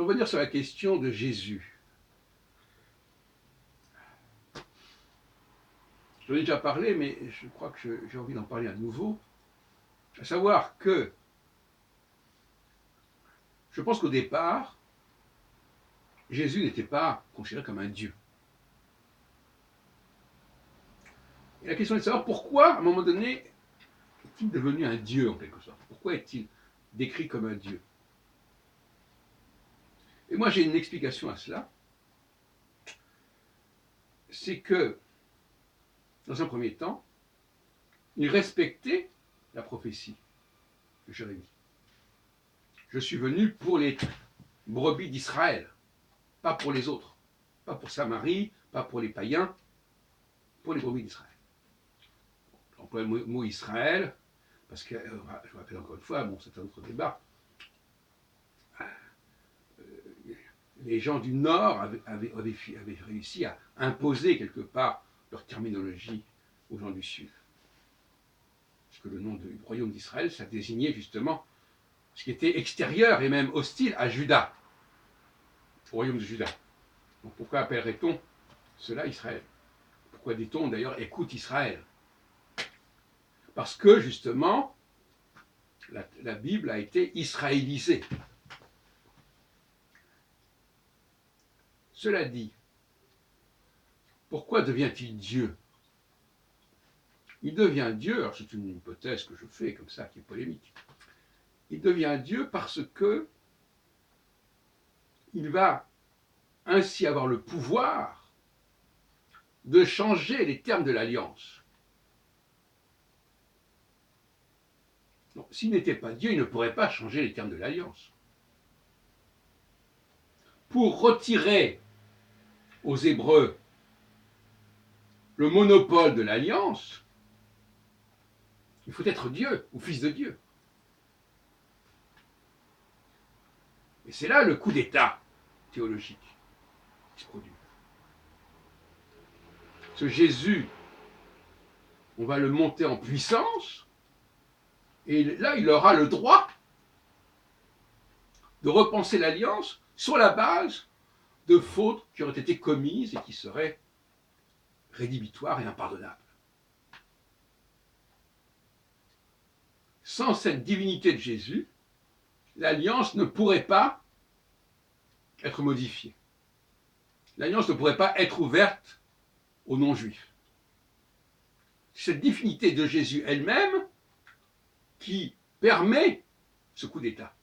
vais revenir sur la question de Jésus. J'en ai déjà parlé, mais je crois que j'ai envie d'en parler à nouveau. À savoir que je pense qu'au départ, Jésus n'était pas considéré comme un Dieu. Et la question est de savoir pourquoi, à un moment donné, est-il devenu un Dieu en quelque sorte? Pourquoi est-il décrit comme un Dieu? Et moi j'ai une explication à cela. C'est que, dans un premier temps, il respectait la prophétie de Jérémie. Je suis venu pour les brebis d'Israël, pas pour les autres, pas pour Samarie, pas pour les païens, pour les brebis d'Israël. J'emploie le mot Israël, parce que, je me rappelle encore une fois, bon, c'est un autre débat, les gens du Nord avaient réussi à imposer quelque part leur terminologie aux gens du Sud. Parce que le nom du royaume d'Israël, ça désignait justement ce qui était extérieur et même hostile à Juda, au royaume de Juda. Donc pourquoi appellerait-on cela Israël? Pourquoi dit-on d'ailleurs écoute Israël? Parce que justement, la Bible a été israélisée. Cela dit, pourquoi devient-il Dieu? Il devient Dieu, alors c'est une hypothèse que je fais comme ça, qui est polémique. Il devient Dieu parce que il va ainsi avoir le pouvoir de changer les termes de l'alliance. S'il n'était pas Dieu, il ne pourrait pas changer les termes de l'alliance. Pour retirer aux Hébreux le monopole de l'alliance, il faut être Dieu ou fils de Dieu. Et c'est là le coup d'état théologique qui se produit. Ce Jésus, on va le monter en puissance, et là, il aura le droit de repenser l'alliance sur la base de fautes qui auraient été commises et qui seraient rédhibitoires et impardonnables. Sans cette divinité de Jésus, l'alliance ne pourrait pas être modifiée. L'alliance ne pourrait pas être ouverte aux non-juifs. C'est cette divinité de Jésus elle-même qui permet ce coup d'état.